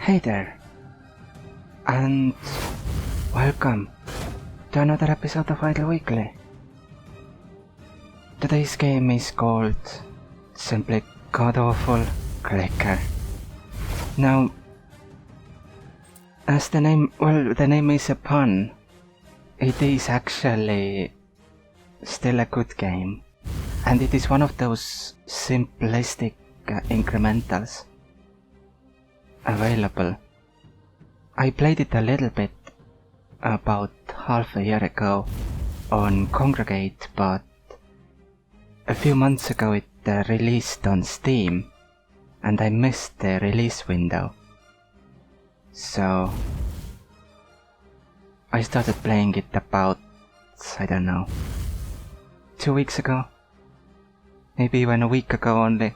Hey there, and welcome to another episode of Idle Weekly. Today's game is called simply God-awful Clicker. Now, as the name is a pun, it is actually still a good game, and it is one of those simplistic incrementals available. I played it a little bit about half a year ago on Congregate, but a few months ago it released on Steam and I missed the release window. So I started playing it about, I don't know, 2 weeks ago? Maybe even a week ago only,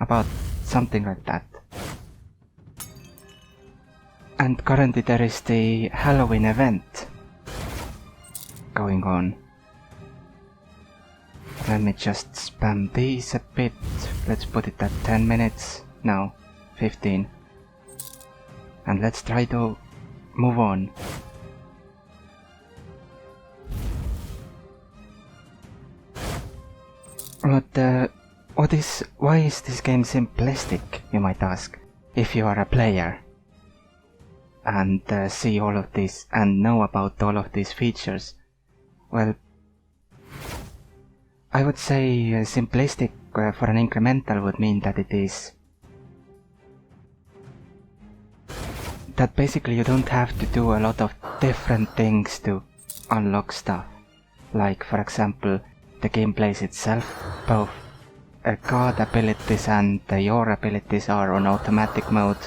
about something like that. And currently there is the Halloween event going on. Let me just spam these a bit. Let's put it at 10 minutes. No, 15. And let's try to move on. But why is this game simplistic, you might ask, if you are a player and see all of this and know about all of these features? Well, I would say simplistic for an incremental would mean that it is that basically you don't have to do a lot of different things to unlock stuff. Like, for example, the game plays itself. Both God abilities and your abilities are on automatic mode.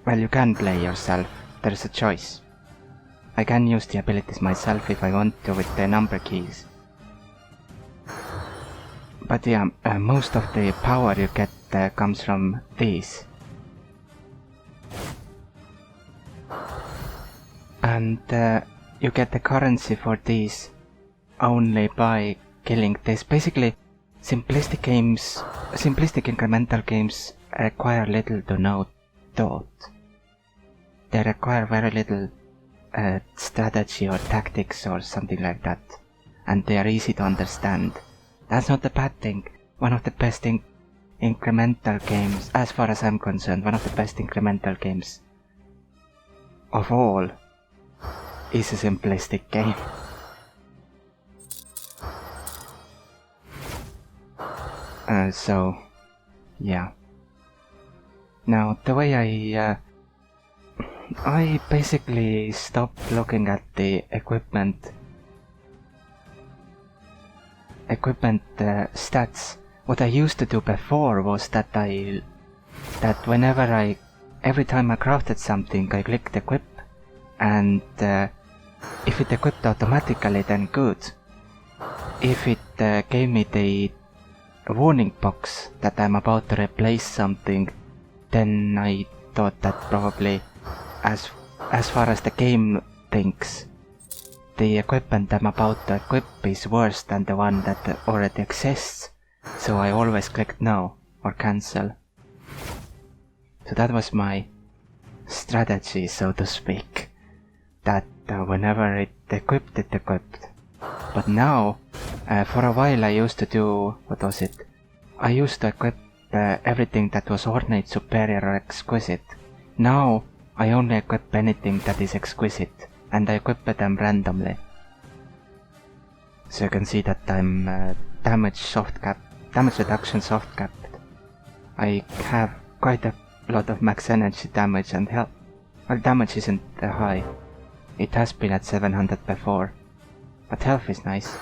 Well, you can play yourself, there's a choice. I can use the abilities myself if I want to with the number keys. But yeah, most of the power you get comes from these. And you get the currency for these only by killing this. Basically, simplistic incremental games require little to no thought. They require very little strategy or tactics or something like that. And they are easy to understand. That's not a bad thing. One of the best incremental games, as far as I'm concerned, one of the best incremental games of all is a simplistic game. So, yeah. Now, the way I basically stopped looking at the equipment stats. What I used to do before was that every time I crafted something, I clicked equip, and if it equipped automatically, then good. If it gave me the warning box that I'm about to replace something, then I thought that probably, as far as the game thinks, the equipment I'm about to equip is worse than the one that already exists, so I always clicked no or cancel. So that was my strategy, so to speak, that whenever it equipped, it equipped. But now, for a while I used to do, I used to equip everything that was ornate, superior or exquisite. Now I only equip anything that is exquisite, and I equip them randomly. So you can see that I'm damage reduction soft capped. I have quite a lot of max energy damage and health. Well, damage isn't high. It has been at 700 before, but health is nice.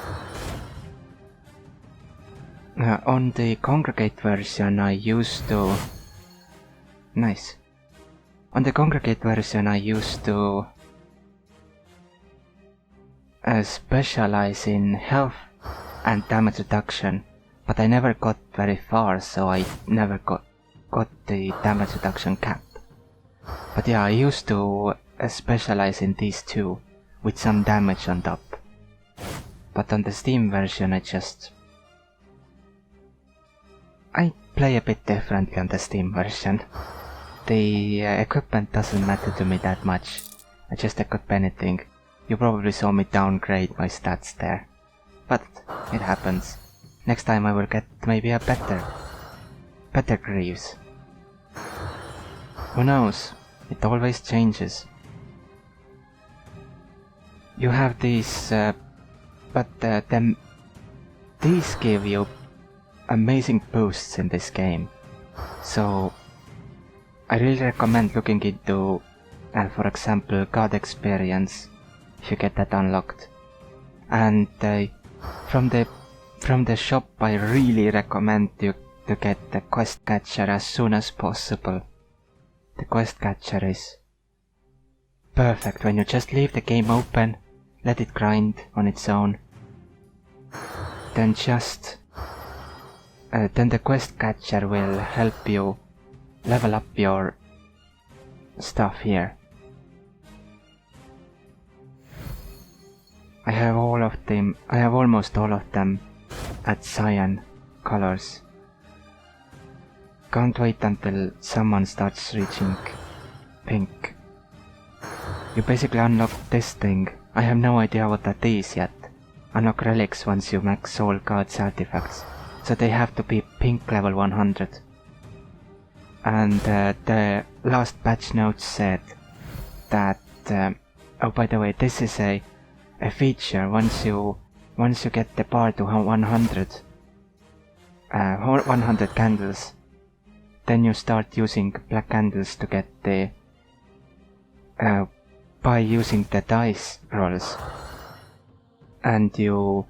On the Congregate version I used to... Nice. On the Congregate version I used to specialize in health and damage reduction, but I never got very far, so I never got the damage reduction cap. But yeah, I used to specialize in these two, with some damage on top. But on the Steam version I play a bit differently on the Steam version. the equipment doesn't matter to me that much. I just equip anything. You probably saw me downgrade my stats there. But it happens. Next time I will get maybe a better greaves. Who knows? It always changes. You have these, these give you amazing boosts in this game. So I really recommend looking into, for example, God Experience, if you get that unlocked. And from the shop, I really recommend you to get the quest catcher as soon as possible. The quest catcher is perfect when you just leave the game open, let it grind on its own. Then then the quest catcher will help you level up your stuff here. I have all of them. I have almost all of them at cyan colors. Can't wait until someone starts reaching pink. You basically unlock this thing. I have no idea what that is yet. Unlock relics once you max all God's artifacts. So they have to be pink level 100. And the last patch notes said that oh, by the way, this is a feature. Once you get the bar to 100 candles, then you start using black candles to get the by using the dice rolls, and you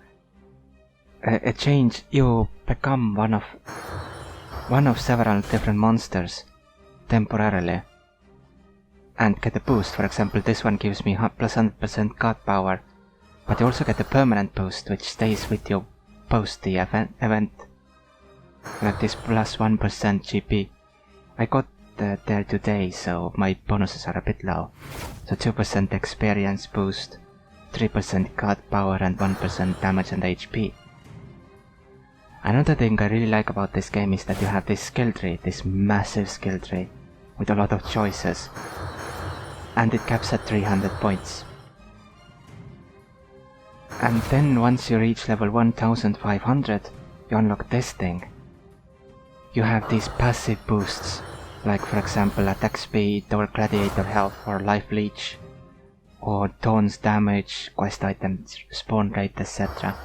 you become one of several different monsters temporarily and get a boost. For example, this one gives me plus 100% god power, but you also get a permanent boost which stays with you post the event. Like this plus 1% GP. I got there today, so my bonuses are a bit low. So 2% experience boost, 3% god power and 1% damage and HP. Another thing I really like about this game is that you have this skill tree, this massive skill tree, with a lot of choices. And it caps at 300 points. And then once you reach level 1500, you unlock this thing. You have these passive boosts, like for example attack speed or gladiator health or life leech, or taunt's damage, quest items, spawn rate, etc.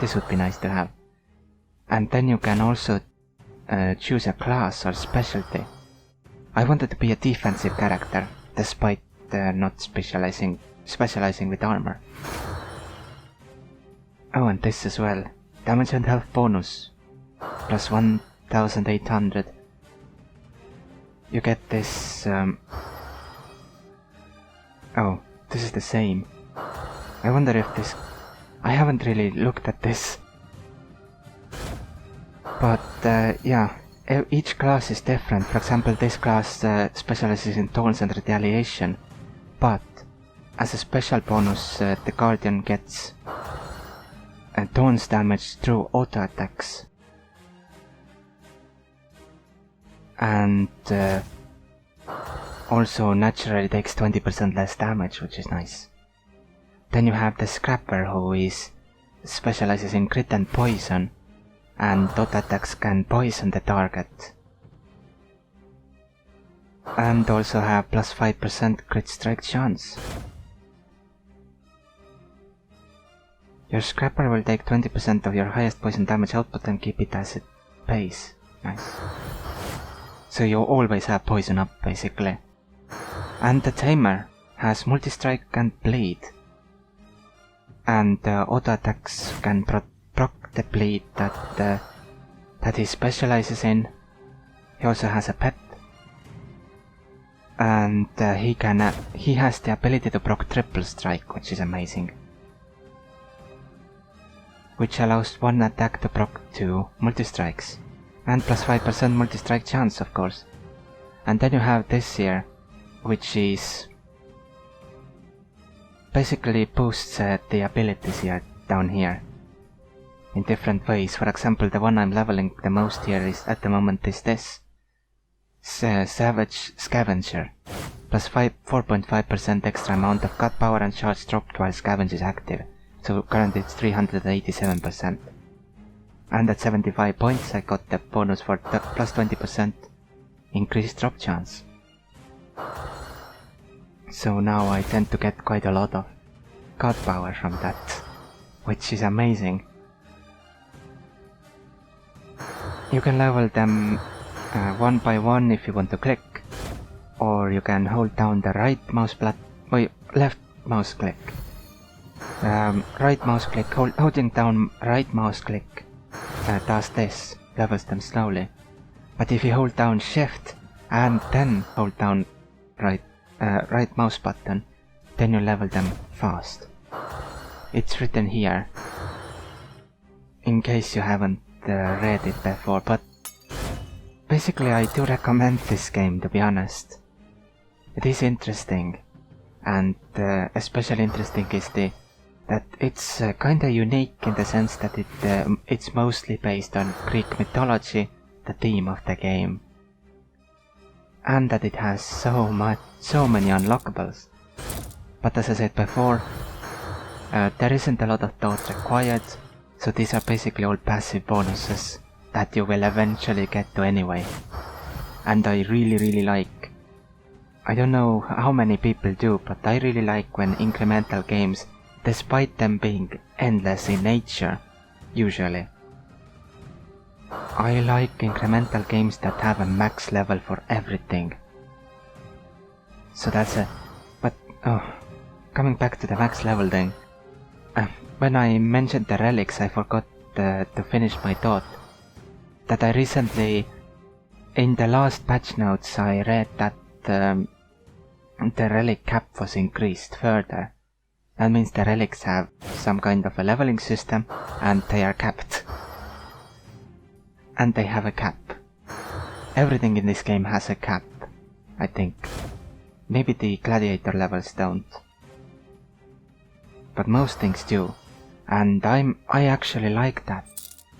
This would be nice to have. And then you can also choose a class or specialty. I wanted to be a defensive character, despite not specializing with armor. Oh, and this as well. Damage and health bonus. Plus 1800. You get this... oh, this is the same. I wonder if this... I haven't really looked at this. But yeah, each class is different. For example, this class specializes in taunts and retaliation. But as a special bonus, the Guardian gets taunts damage through auto attacks. And also naturally takes 20% less damage, which is nice. Then you have the Scrapper, who specializes in crit and poison, and auto attacks can poison the target. And also have plus 5% crit strike chance. Your Scrapper will take 20% of your highest poison damage output and keep it as it pays. Nice. So you always have poison up, basically. And the Tamer has multi-strike and bleed. And auto attacks can proc the bleed that he specializes in. He also has a pet. And he has the ability to proc triple strike, which is amazing. Which allows one attack to proc 2 multi-strikes. And plus 5% multi-strike chance, of course. And then you have this here, which is... basically boosts the abilities here, down here. In different ways. For example, the one I'm leveling the most here is, at the moment, is this. Savage Scavenger. Plus 4.5% extra amount of cut power and charge dropped while Scavenge is active. So currently it's 387%. And at 75 points I got the bonus for the plus 20% increased drop chance. So now I tend to get quite a lot of cut power from that, which is amazing. You can level them one by one if you want to click, or you can hold down the left mouse click. Right mouse click, holding down right mouse click does this, levels them slowly. But if you hold down shift and then hold down right mouse button, then you level them fast. It's written here, in case you haven't read it before, but basically I do recommend this game, to be honest. It is interesting, and especially interesting is that it's kinda unique in the sense that it's mostly based on Greek mythology, the theme of the game, and that it has so many unlockables. But as I said before, there isn't a lot of thought required, so these are basically all passive bonuses that you will eventually get to anyway. And I really like. I don't know how many people do, but I really like when incremental games, despite them being endless in nature, usually. I like incremental games that have a max level for everything. So that's coming back to the max level thing. When I mentioned the relics, I forgot to finish my thought. That I recently, in the last patch notes, I read that the relic cap was increased further. That means the relics have some kind of a leveling system, and they are capped. And they have a cap. Everything in this game has a cap, I think. Maybe the gladiator levels don't. But most things do. And I actually like that.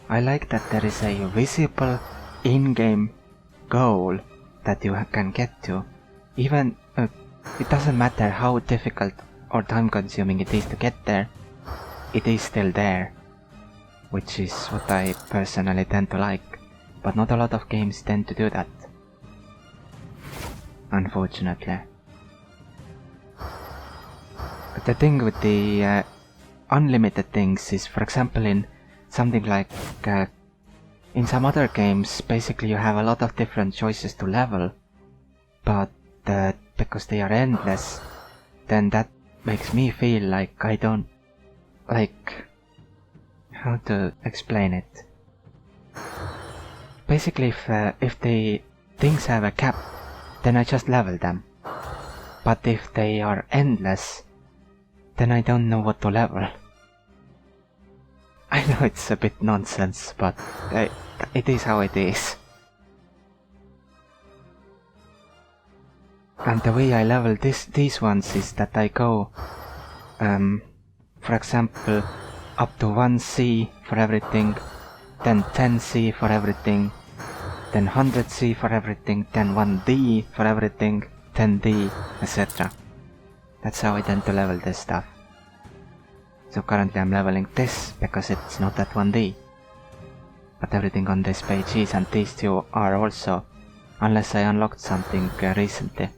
I like that there is a visible in-game goal that you can get to. Even, it doesn't matter how difficult or time-consuming it is to get there, it is still there. Which is what I personally tend to like. But not a lot of games tend to do that. Unfortunately. But the thing with the unlimited things is, for example, in something like in some other games, basically you have a lot of different choices to level, but because they are endless, then that makes me feel like I don't like how to explain it. Basically, if the things have a cap, then I just level them. But if they are endless, then I don't know what to level. I know it's a bit nonsense, but it is how it is. And the way I level these ones is that I go, for example, up to 1C for everything, then 10C for everything, then 100C for everything, then 1D for everything, 10D, etc. That's how I tend to level this stuff. So currently I'm leveling this because it's not at 1D. But everything on this page is, and these two are also, unless I unlocked something recently.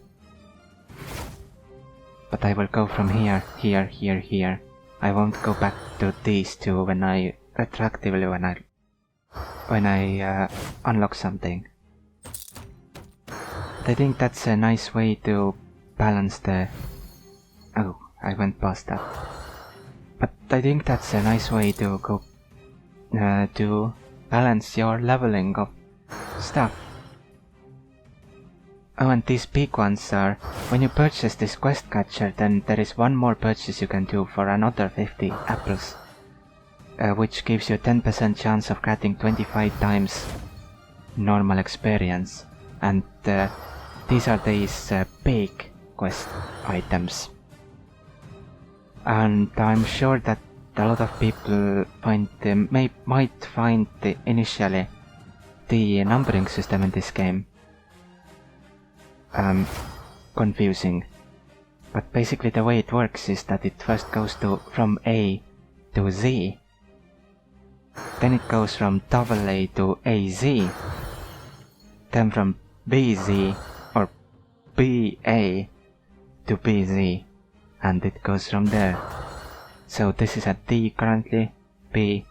But I will go from here, here, here, here. I won't go back to these two when I unlock something. But I think that's a nice way to balance the... Oh, I went past that. But I think that's a nice way to go to balance your leveling of stuff. Oh, and these big ones are, when you purchase this quest catcher, then there is one more purchase you can do for another 50 apples, which gives you a 10% chance of getting 25 times normal experience. And these are these big quest items. And I'm sure that a lot of people might find initially the numbering system in this game confusing. But basically the way it works is that it first goes from A to Z, then it goes from AA to AZ, then from BZ or BA to BZ, and it goes from there. So this is at D currently, B,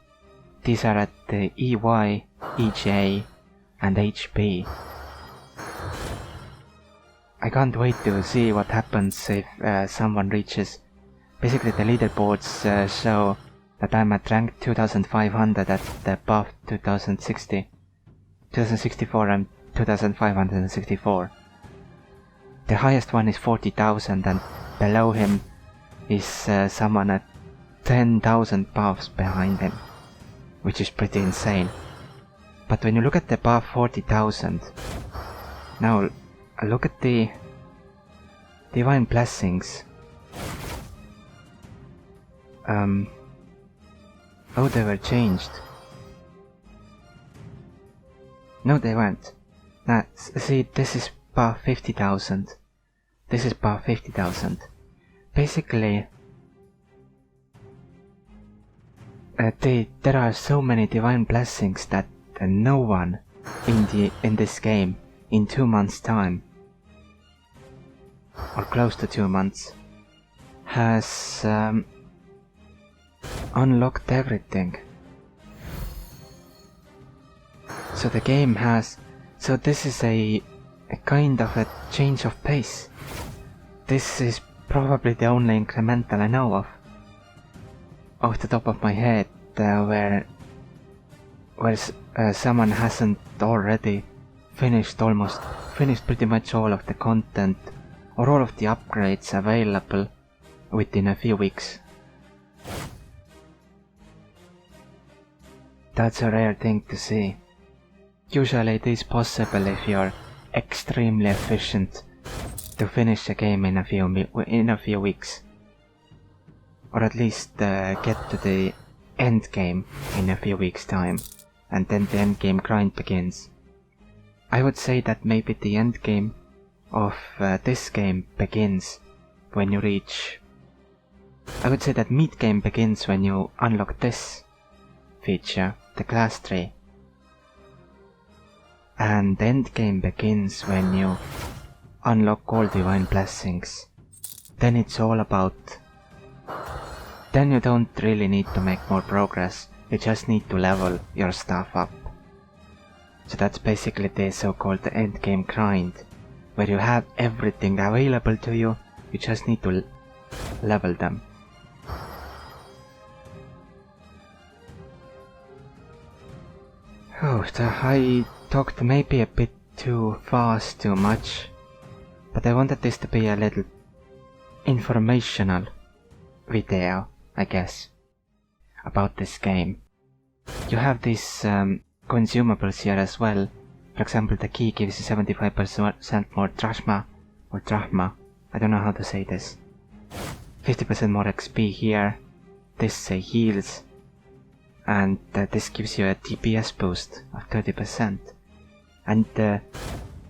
these are at the EY, EJ and HB. I can't wait to see what happens if someone reaches. Basically the leaderboards show that I'm at rank 2500 at the buff 2064 and 2564. The highest one is 40,000 and below him is someone at 10,000 buffs behind him, which is pretty insane. But when you look at the buff 40,000, now look at the divine blessings. Oh, they were changed. No, they weren't. Now, see, this is buff 50,000. This is buff 50,000. Basically, there are so many divine blessings that no one in this game in 2 months' time, or close to 2 months, has unlocked everything. So the game has... So this is a kind of a change of pace. This is probably the only incremental I know of, off the top of my head, where someone hasn't already finished pretty much all of the content or all of the upgrades available within a few weeks. That's a rare thing to see. Usually it is possible if you're extremely efficient to finish a game in a few weeks. Or at least get to the end game in a few weeks' time, and then the end game grind begins. I would say that maybe the end game of this game begins when you reach... I would say that mid game begins when you unlock this feature, the class tree. And end game begins when you unlock all divine blessings. Then it's all about... Then you don't really need to make more progress, you just need to level your stuff up. So that's basically the so-called endgame grind, where you have everything available to you, you just need to level them. Oh, I talked maybe a bit too fast, too much, but I wanted this to be a little informational video, I guess, about this game. You have these consumables here as well. For example, the key gives you 75% more drachma, I don't know how to say this. 50% more XP here, this heals, and this gives you a DPS boost of 30%. And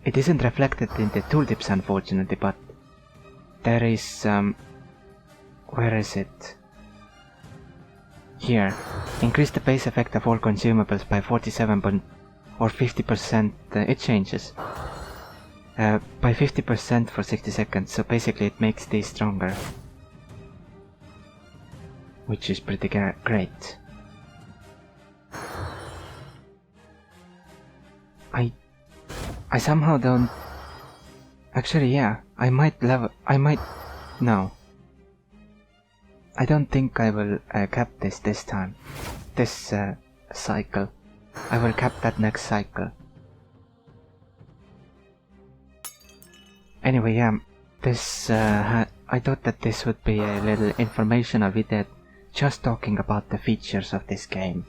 it isn't reflected in the tooltips unfortunately, but there is... where is it? Here. Increase the base effect of all consumables by 47 or 50%, it changes. By 50% for 60 seconds, so basically it makes these stronger. Which is pretty great. I somehow don't... Actually, yeah, no. I don't think I will cap this time. This cycle. I will cap that next cycle. Anyway, yeah, this I thought that this would be a little informational video, just talking about the features of this game.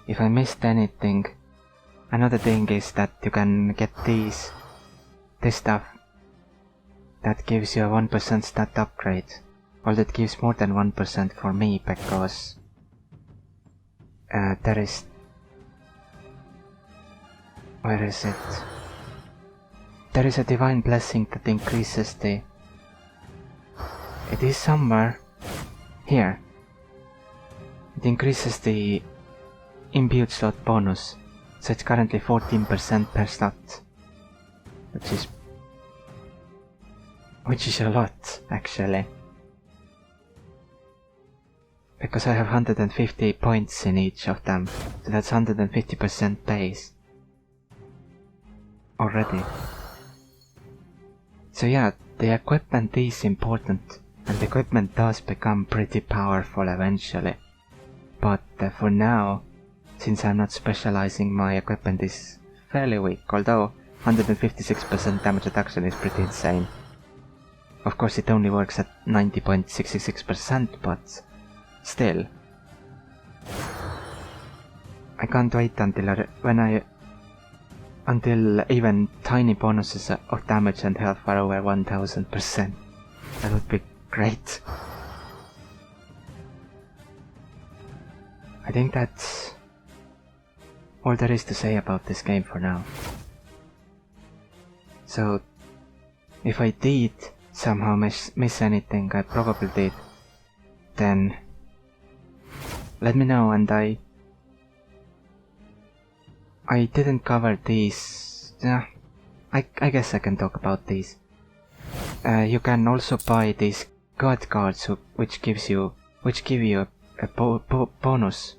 If I missed anything, another thing is that you can get this stuff that gives you a 1% stat upgrade. Well, that gives more than 1% for me, because there is... Where is it? there is a divine blessing that increases the... It is somewhere here. It increases the imbued slot bonus, so it's currently 14% per slot, which is a lot, actually. Because I have 150 points in each of them, so that's 150% base already. So yeah, the equipment is important, and the equipment does become pretty powerful eventually. But for now, since I'm not specializing, my equipment is fairly weak, although 156% damage reduction is pretty insane. Of course it only works at 90.66%, but still. I can't wait until even tiny bonuses of damage and health are over 1000%. That would be great. I think that's all there is to say about this game for now. So, if I did somehow miss anything, I probably did, then let me know. And I didn't cover these. I guess I can talk about these. You can also buy these god cards which give you a bonus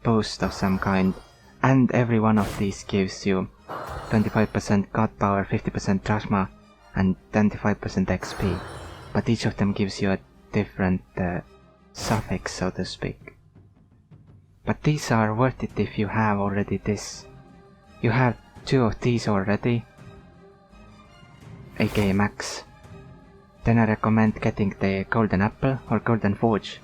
boost of some kind, and every one of these gives you 25% god power, 50% Trashma, and 25% XP, but each of them gives you a different suffix, so to speak. But these are worth it if you have already this. You have 2 of these already, aka max. Then I recommend getting the golden apple or golden forge.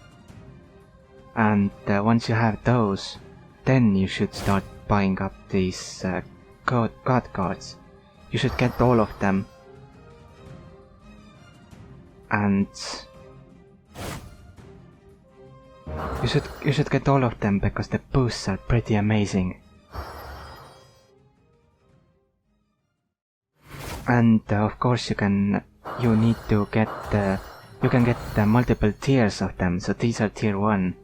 And once you have those, then you should start buying up these god cards. You should get all of them. And you should get all of them because the boosts are pretty amazing. And of course you can get multiple tiers of them. So these are tier 1.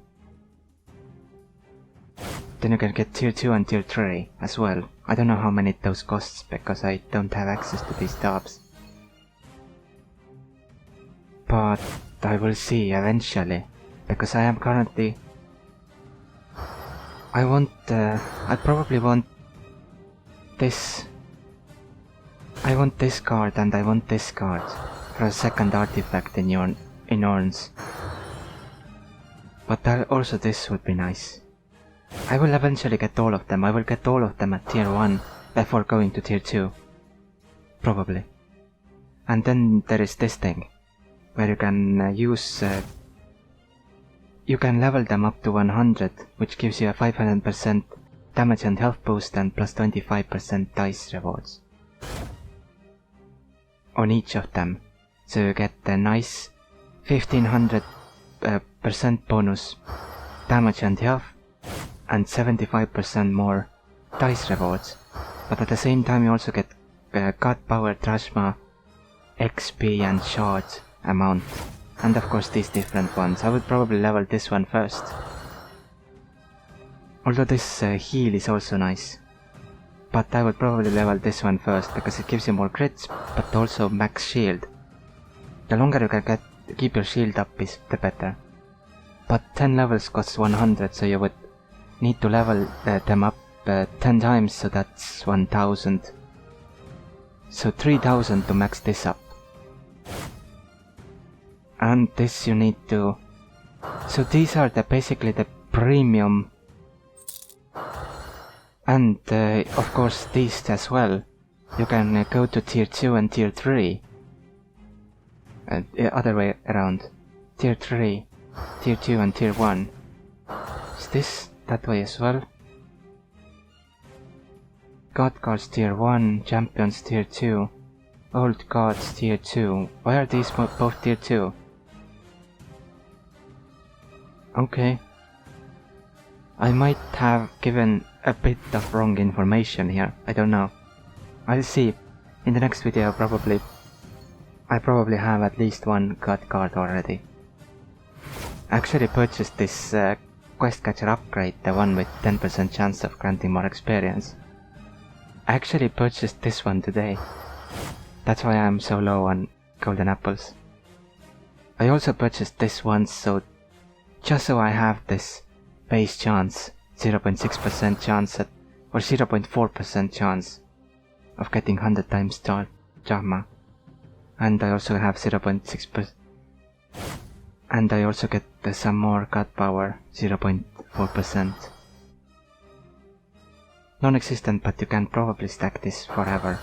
Then you can get tier 2 and tier 3 as well. I don't know how many those costs because I don't have access to these tabs. But I will see eventually, because I am currently... I probably want this... I want this card and I want this card for a second artifact in Orns. But also this would be nice. I will eventually get all of them. I will get all of them at tier 1 before going to tier 2. Probably. And then there is this thing, where you can you can level them up to 100, which gives you a 500% damage and health boost and plus 25% dice rewards on each of them. So you get a nice 1500% bonus damage and health and 75% more dice rewards. But at the same time you also get god power, Trashma, XP and shard amount. And of course these different ones. I would probably level this one first. Although this heal is also nice. But I would probably level this one first because it gives you more crits, but also max shield. The longer you can keep your shield up is the better. But 10 levels costs 100, so you would need to level them up 10 times, so that's 1000. So 3000 to max this up. And this you need to... So these are basically the premium. And of course these as well. You can go to tier 2 and tier 3. Other way around. Tier 3, tier 2 and tier 1. Is this that way as well? God cards tier 1, champions tier 2, old gods tier 2. Why are these both tier 2? Okay. I might have given a bit of wrong information here, I don't know. I'll see. in the next video I probably have at least one god card already. I actually purchased this quest catcher upgrade, the one with 10% chance of granting more experience. I actually purchased this one today. That's why I'm so low on golden apples. I also purchased this one just so I have this base chance, 0.6% chance or 0.4% chance of getting 100 times Charma. And I also have 0.6%. And I also get some more god power, 0.4%. Non-existent, but you can probably stack this forever.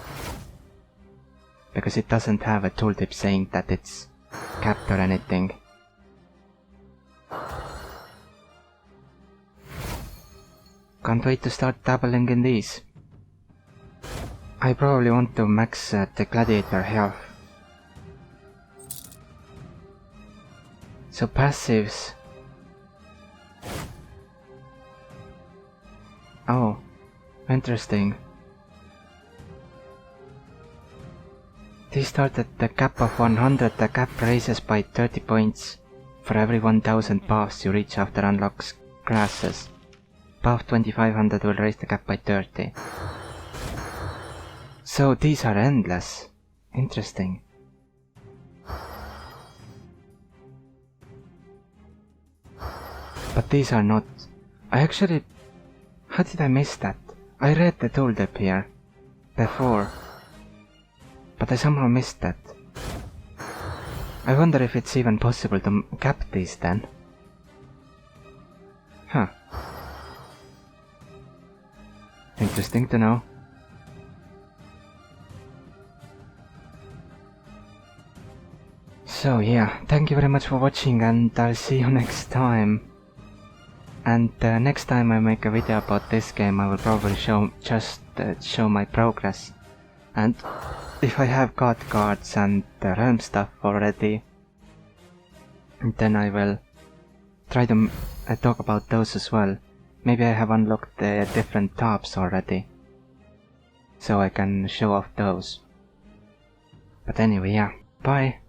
Because it doesn't have a tooltip saying that it's capped or anything. Can't wait to start dabbling in these. I probably want to max the gladiator health. So passives. Oh, interesting. These start at the cap of 100, the cap raises by 30 points for every 1000 paths you reach after unlocks classes. Path 2500 will raise the cap by 30. So these are endless. Interesting. But these are not. How did I miss that? I read the tooltip here before, but I somehow missed that. I wonder if it's even possible to cap these then. Huh. Interesting to know. So yeah, thank you very much for watching, and I'll see you next time. And next time I make a video about this game, I will probably show my progress. And if I have god cards and realm stuff already, then I will try to talk about those as well. Maybe I have unlocked the different tops already, so I can show off those. But anyway, yeah, bye.